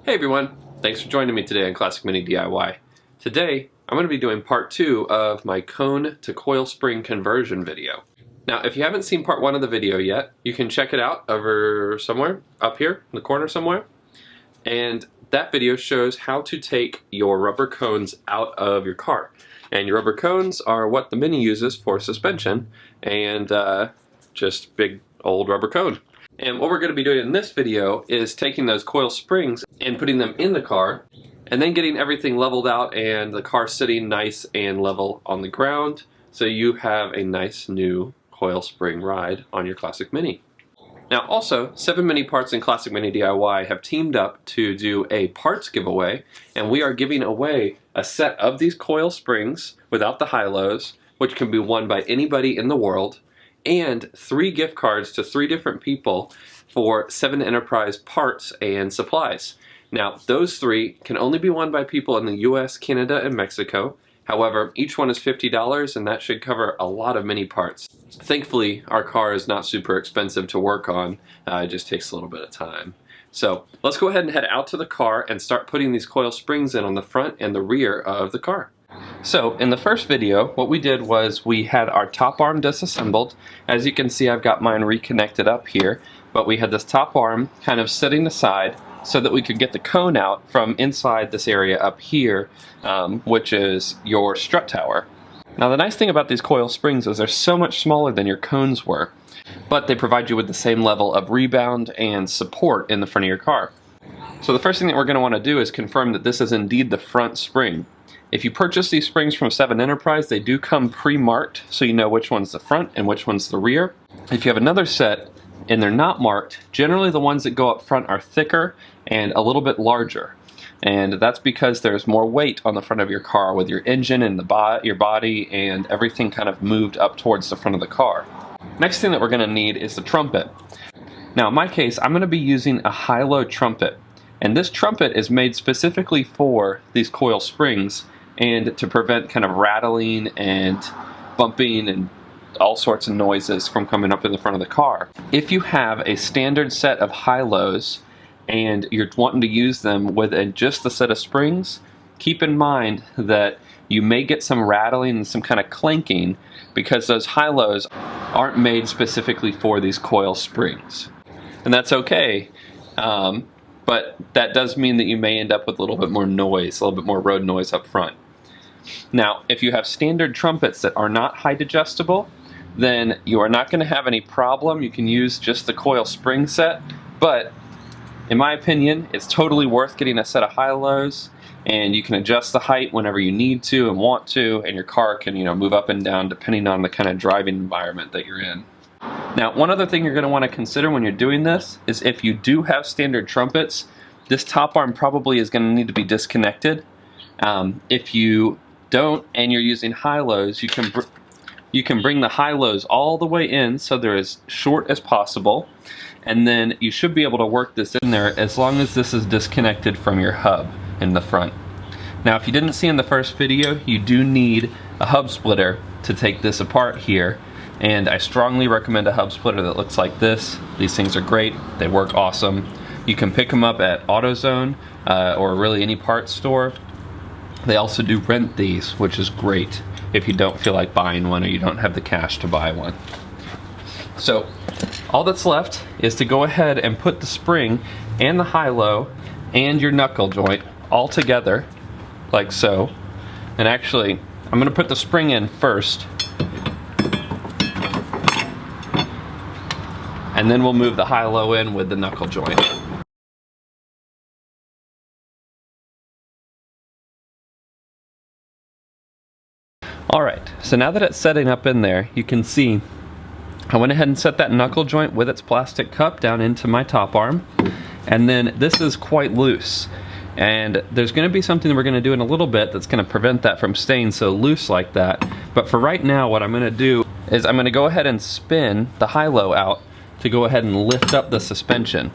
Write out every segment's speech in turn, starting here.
Hey everyone, thanks for joining me today on Classic Mini DIY. Today, I'm going to be doing part 2 of my cone to coil spring conversion video. Now, if you haven't seen part 1 of the video yet, you can check it out over somewhere, up here in the corner somewhere. And that video shows how to take your rubber cones out of your car. And your rubber cones are what the Mini uses for suspension and just big old rubber cone. And what we're going to be doing in this video is taking those coil springs and putting them in the car and then getting everything leveled out and the car sitting nice and level on the ground so you have a nice new coil spring ride on your Classic Mini. Now also, 7 Mini Parts and Classic Mini DIY have teamed up to do a parts giveaway, and we are giving away a set of these coil springs without the high-lows, which can be won by anybody in the world, and 3 gift cards to 3 different people for 7 Enterprise parts and supplies. Now, those 3 can only be won by people in the US, Canada, and Mexico. However, each one is $50, and that should cover a lot of Mini parts. Thankfully, our car is not super expensive to work on. It just takes a little bit of time. So let's go ahead and head out to the car and start putting these coil springs in on the front and the rear of the car. So in the first video, what we did was we had our top arm disassembled. As you can see, I've got mine reconnected up here, but we had this top arm kind of sitting aside so that we could get the cone out from inside this area up here, which is your strut tower. Now the nice thing about these coil springs is they're so much smaller than your cones were, but they provide you with the same level of rebound and support in the front of your car. So the first thing that we're going to want to do is confirm that this is indeed the front spring. If you purchase these springs from 7 Enterprise, they do come pre-marked, so you know which one's the front and which one's the rear. If you have another set and they're not marked, generally the ones that go up front are thicker and a little bit larger. And that's because there's more weight on the front of your car with your engine and your body and everything kind of moved up towards the front of the car. Next thing that we're going to need is the trumpet. Now in my case, I'm going to be using a high-low trumpet. And this trumpet is made specifically for these coil springs and to prevent kind of rattling and bumping and all sorts of noises from coming up in the front of the car. If you have a standard set of high-lows and you're wanting to use them with just the set of springs, keep in mind that you may get some rattling and some kind of clanking because those high-lows aren't made specifically for these coil springs. And that's okay, but that does mean that you may end up with a little bit more noise, a little bit more road noise up front. Now, if you have standard trumpets that are not height adjustable, then you are not going to have any problem. You can use just the coil spring set, but in my opinion, it's totally worth getting a set of high-lows, and you can adjust the height whenever you need to and want to, and your car can, move up and down depending on the kind of driving environment that you're in. Now, one other thing you're going to want to consider when you're doing this is if you do have standard trumpets, this top arm probably is going to need to be disconnected. If you don't and you're using high-lows, you can bring the high-lows all the way in so they're as short as possible, and then you should be able to work this in there as long as this is disconnected from your hub in the front. Now if you didn't see in the first video, you do need a hub splitter to take this apart here, and I strongly recommend a hub splitter that looks like this. These things are great, they work awesome. You can pick them up at AutoZone or really any parts store. They also do rent these, which is great if you don't feel like buying one or you don't have the cash to buy one. So all that's left is to go ahead and put the spring and the high-low and your knuckle joint all together like so. And actually, I'm going to put the spring in first, and then we'll move the high-low in with the knuckle joint. Alright, so now that it's setting up in there, you can see I went ahead and set that knuckle joint with its plastic cup down into my top arm, and then this is quite loose. And there's going to be something that we're going to do in a little bit that's going to prevent that from staying so loose like that. But for right now, what I'm going to do is I'm going to go ahead and spin the high-low out to go ahead and lift up the suspension.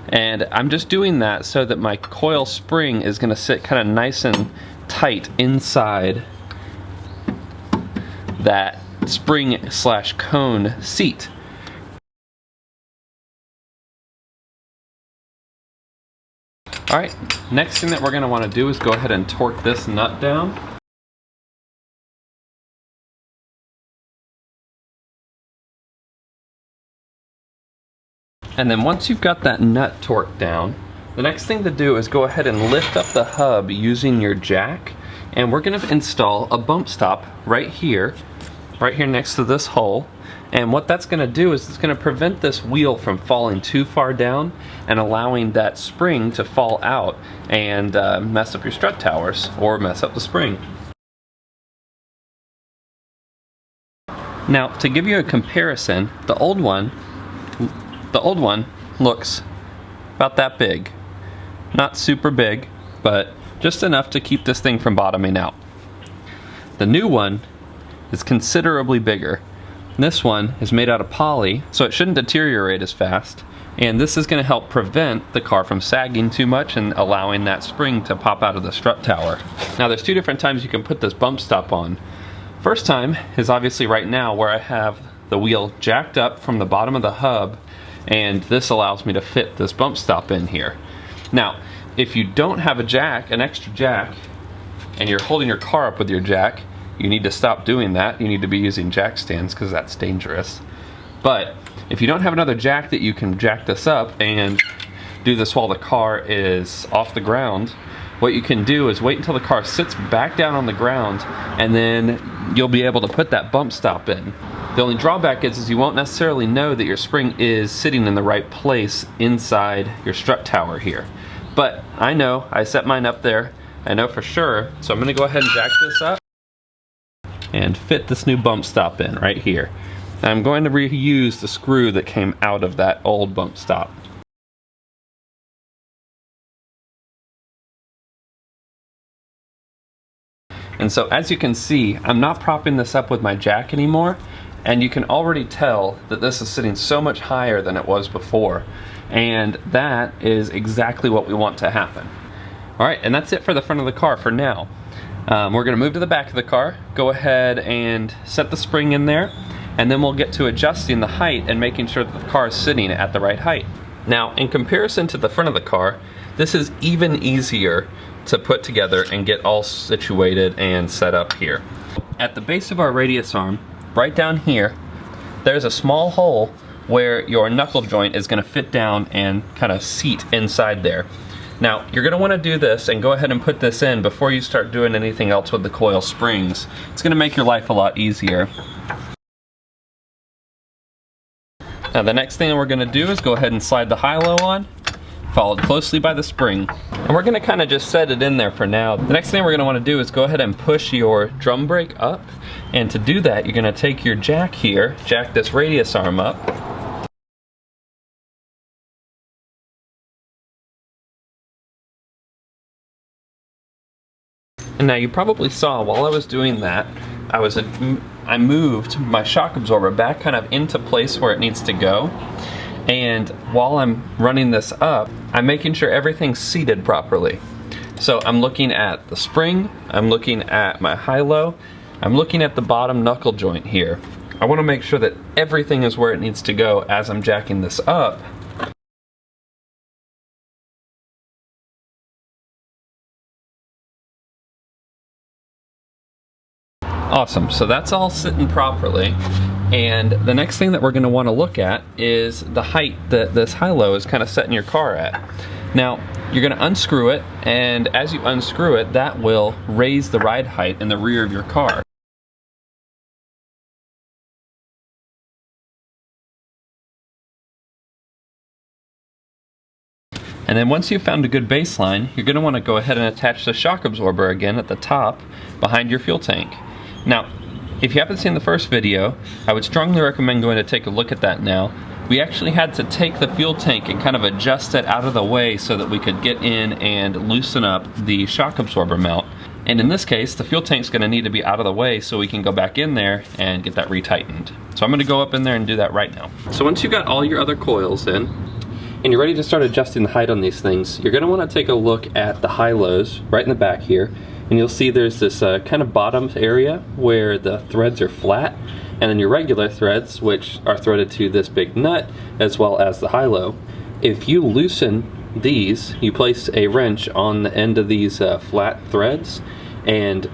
And I'm just doing that so that my coil spring is going to sit kind of nice and tight inside that spring/cone seat. Alright, next thing that we're going to want to do is go ahead and torque this nut down. And then once you've got that nut torqued down, the next thing to do is go ahead and lift up the hub using your jack, and we're going to install a bump stop right here next to this hole. And what that's going to do is it's going to prevent this wheel from falling too far down and allowing that spring to fall out and mess up your strut towers or mess up the spring. Now, to give you a comparison, the old one looks about that big. Not super big, but just enough to keep this thing from bottoming out. The new one is considerably bigger. This one is made out of poly, so it shouldn't deteriorate as fast, and this is going to help prevent the car from sagging too much and allowing that spring to pop out of the strut tower. Now, there's two different times you can put this bump stop on. First time is obviously right now, where I have the wheel jacked up from the bottom of the hub, and this allows me to fit this bump stop in here. Now, if you don't have a jack, an extra jack, and you're holding your car up with your jack, you need to stop doing that. You need to be using jack stands, because that's dangerous. But if you don't have another jack that you can jack this up and do this while the car is off the ground, what you can do is wait until the car sits back down on the ground, and then you'll be able to put that bump stop in. The only drawback is you won't necessarily know that your spring is sitting in the right place inside your strut tower here. But I know, I set mine up there, I know for sure, so I'm going to go ahead and jack this up and fit this new bump stop in right here. I'm going to reuse the screw that came out of that old bump stop. And so as you can see, I'm not propping this up with my jack anymore, and you can already tell that this is sitting so much higher than it was before, and that is exactly what we want to happen. Alright, and that's it for the front of the car for now. We're going to move to the back of the car, go ahead and set the spring in there, and then we'll get to adjusting the height and making sure that the car is sitting at the right height. Now, in comparison to the front of the car, this is even easier to put together and get all situated and set up here. At the base of our radius arm, right down here, there's a small hole where your knuckle joint is going to fit down and kind of seat inside there. Now, you're going to want to do this and go ahead and put this in before you start doing anything else with the coil springs. It's going to make your life a lot easier. Now, the next thing we're going to do is go ahead and slide the high-low on, followed closely by the spring. And we're going to kind of just set it in there for now. The next thing we're going to want to do is go ahead and push your drum brake up. And to do that, you're going to take your jack here, jack this radius arm up. And now you probably saw while I was doing that, I moved my shock absorber back kind of into place where it needs to go. And while I'm running this up, I'm making sure everything's seated properly. So I'm looking at the spring, I'm looking at my high-low, I'm looking at the bottom knuckle joint here. I want to make sure that everything is where it needs to go as I'm jacking this up. Awesome, so that's all sitting properly. And the next thing that we're going to want to look at is the height that this high-low is kind of setting your car at. Now, you're going to unscrew it, and as you unscrew it, that will raise the ride height in the rear of your car. And then once you've found a good baseline, you're going to want to go ahead and attach the shock absorber again at the top behind your fuel tank. Now, if you haven't seen the first video, I would strongly recommend going to take a look at that now. We actually had to take the fuel tank and kind of adjust it out of the way so that we could get in and loosen up the shock absorber mount. And in this case, the fuel tank's going to need to be out of the way so we can go back in there and get that retightened. So I'm going to go up in there and do that right now. So once you've got all your other coils in, and you're ready to start adjusting the height on these things, you're going to want to take a look at the high-lows right in the back here. And you'll see there's this kind of bottom area where the threads are flat, and then your regular threads, which are threaded to this big nut, as well as the high-low. If you loosen these, you place a wrench on the end of these flat threads, and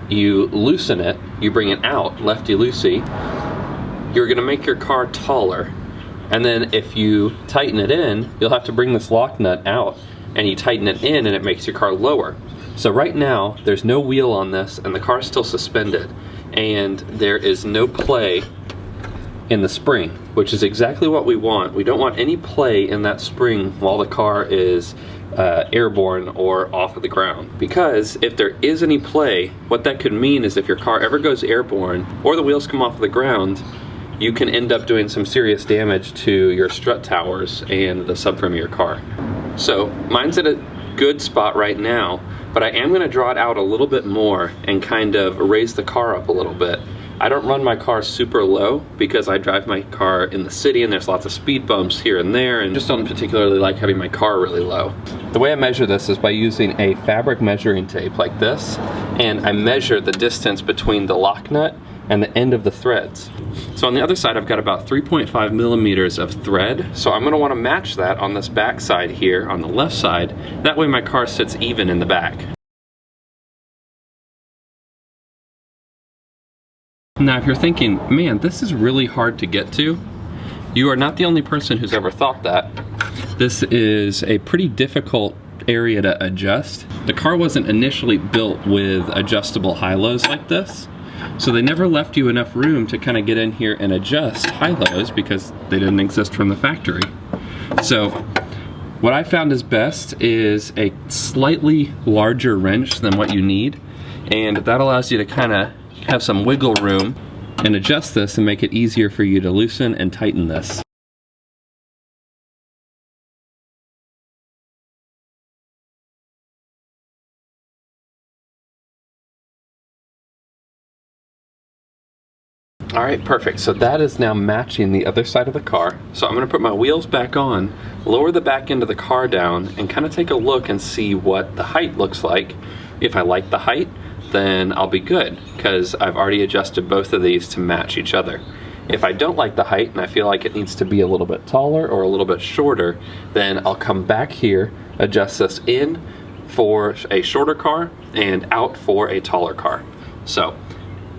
you loosen it, you bring it out, lefty-loosey, you're gonna make your car taller. And then if you tighten it in, you'll have to bring this lock nut out, and you tighten it in and it makes your car lower. So right now, there's no wheel on this and the car's still suspended, and there is no play in the spring, which is exactly what we want. We don't want any play in that spring while the car is airborne or off of the ground. Because if there is any play, what that could mean is if your car ever goes airborne or the wheels come off of the ground, you can end up doing some serious damage to your strut towers and the subframe of your car. So mine's at a good spot right now, but I am gonna draw it out a little bit more and kind of raise the car up a little bit. I don't run my car super low because I drive my car in the city and there's lots of speed bumps here and there, and just don't particularly like having my car really low. The way I measure this is by using a fabric measuring tape like this, and I measure the distance between the lock nut and the end of the threads. So on the other side, I've got about 3.5 millimeters of thread. So I'm gonna wanna match that on this back side here, on the left side. That way my car sits even in the back. Now, if you're thinking, man, this is really hard to get to, you are not the only person who's ever thought that. This is a pretty difficult area to adjust. The car wasn't initially built with adjustable high-lows like this. So they never left you enough room to kind of get in here and adjust high-lows because they didn't exist from the factory. So what I found is best is a slightly larger wrench than what you need, and that allows you to kind of have some wiggle room and adjust this and make it easier for you to loosen and tighten this. All right, perfect. So that is now matching the other side of the car. So I'm gonna put my wheels back on, lower the back end of the car down, and kind of take a look and see what the height looks like. If I like the height, then I'll be good, because I've already adjusted both of these to match each other. If I don't like the height and I feel like it needs to be a little bit taller or a little bit shorter, then I'll come back here, adjust this in for a shorter car and out for a taller car. So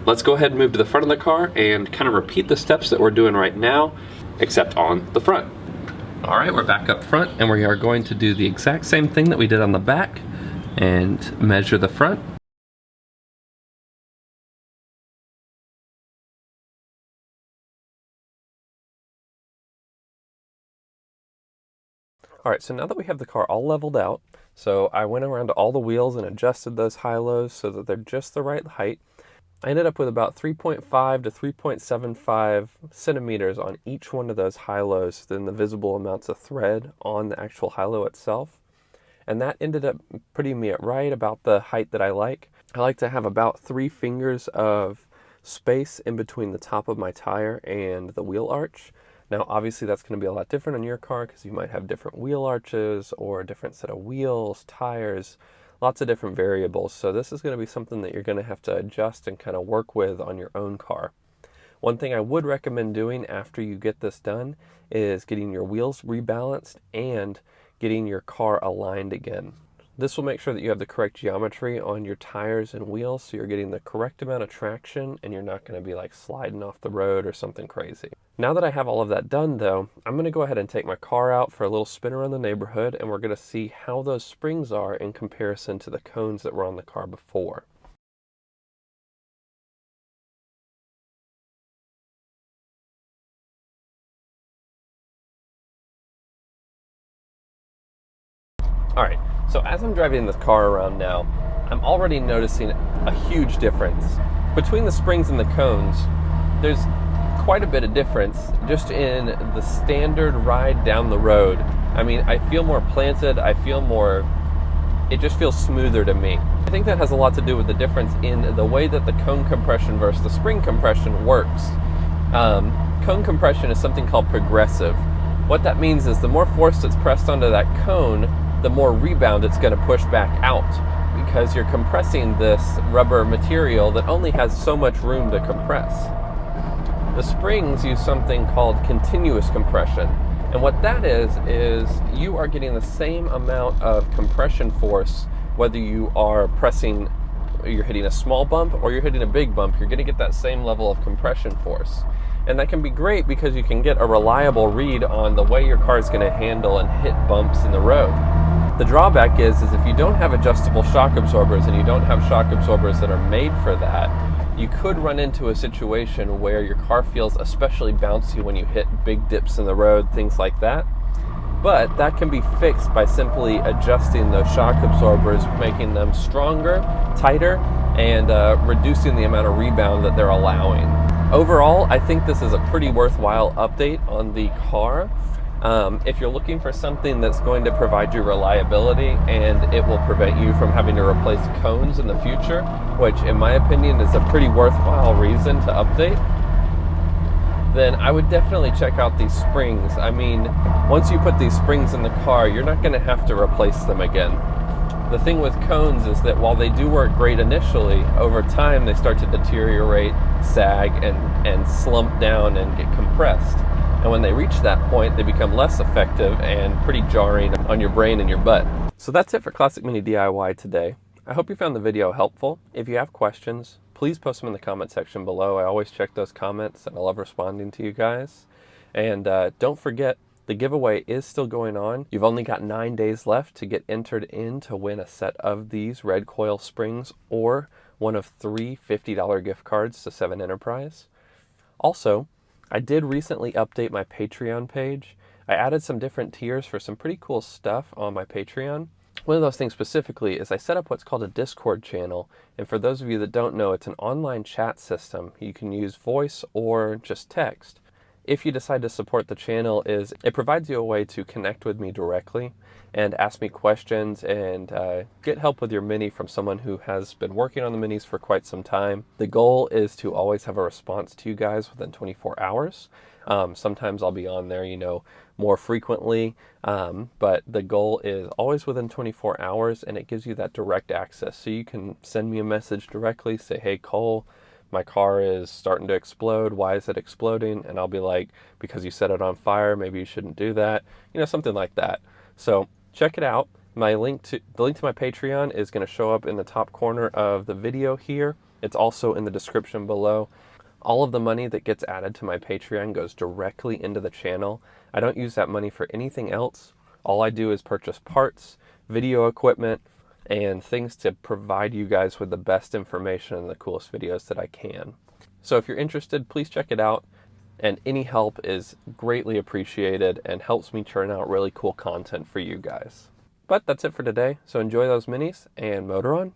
let's go ahead and move to the front of the car and kind of repeat the steps that we're doing right now, except on the front. All right, we're back up front, and we are going to do the exact same thing that we did on the back and measure the front. All right, so now that we have the car all leveled out, so I went around to all the wheels and adjusted those high-lows so that they're just the right height. I ended up with about 3.5 to 3.75 centimeters on each one of those high-lows, then the visible amounts of thread on the actual high-low itself. And that ended up putting me at right about the height that I like. I like to have about 3 fingers of space in between the top of my tire and the wheel arch. Now, obviously, that's going to be a lot different on your car because you might have different wheel arches or a different set of wheels, tires, lots of different variables. So this is going to be something that you're going to have to adjust and kind of work with on your own car. One thing I would recommend doing after you get this done is getting your wheels rebalanced and getting your car aligned again. This will make sure that you have the correct geometry on your tires and wheels, so you're getting the correct amount of traction and you're not going to be like sliding off the road or something crazy. Now that I have all of that done though, I'm going to go ahead and take my car out for a little spin around the neighborhood, and we're going to see how those springs are in comparison to the cones that were on the car before. All right, so as I'm driving this car around now, I'm already noticing a huge difference. Between the springs and the cones, there's quite a bit of difference just in the standard ride down the road. I mean, I feel more planted, it just feels smoother to me. I think that has a lot to do with the difference in the way that the cone compression versus the spring compression works. Cone compression is something called progressive. What that means is the more force that's pressed onto that cone, the more rebound it's going to push back out, because you're compressing this rubber material that only has so much room to compress. The springs use something called continuous compression, And what that is you are getting the same amount of compression force whether you are pressing, you're hitting a small bump or you're hitting a big bump. You're going to get that same level of compression force. And that can be great because you can get a reliable read on the way your car is going to handle and hit bumps in the road. The drawback is if you don't have adjustable shock absorbers and you don't have shock absorbers that are made for that, you could run into a situation where your car feels especially bouncy when you hit big dips in the road, things like that. But that can be fixed by simply adjusting those shock absorbers, making them stronger, tighter, and reducing the amount of rebound that they're allowing. Overall, I think this is a pretty worthwhile update on the car. If you're looking for something that's going to provide you reliability and it will prevent you from having to replace cones in the future, which in my opinion is a pretty worthwhile reason to update, then I would definitely check out these springs. I mean, once you put these springs in the car, you're not going to have to replace them again. The thing with cones is that while they do work great initially, over time they start to deteriorate, sag, and slump down and get compressed. And when they reach that point, they become less effective and pretty jarring on your brain and your butt. So that's it for Classic Mini DIY today. I hope you found the video helpful. If you have questions, please post them in the comment section below. I always check those comments and I love responding to you guys. And don't forget, the giveaway is still going on. You've only got 9 days left to get entered in to win a set of these red coil springs or one of 3 $50 gift cards to 7 Enterprise. Also, I did recently update my Patreon page. I added some different tiers for some pretty cool stuff on my Patreon. One of those things specifically is I set up what's called a Discord channel. And for those of you that don't know, it's an online chat system. You can use voice or just text. If you decide to support the channel, it provides you a way to connect with me directly and ask me questions and get help with your Mini from someone who has been working on the Minis for quite some time. The goal is to always have a response to you guys within 24 hours. Sometimes I'll be on there, more frequently, but the goal is always within 24 hours, and it gives you that direct access. So you can send me a message directly, say, hey, Cole, my car is starting to explode. Why is it exploding? And I'll be like, because you set it on fire, maybe you shouldn't do that. Something like that. So check it out. The link to my Patreon is going to show up in the top corner of the video here. It's also in the description below. All of the money that gets added to my Patreon goes directly into the channel. I don't use that money for anything else. All I do is purchase parts, video equipment, and things to provide you guys with the best information and the coolest videos that I can. So if you're interested, please check it out, and any help is greatly appreciated and helps me churn out really cool content for you guys. But that's it for today, so enjoy those minis and motor on.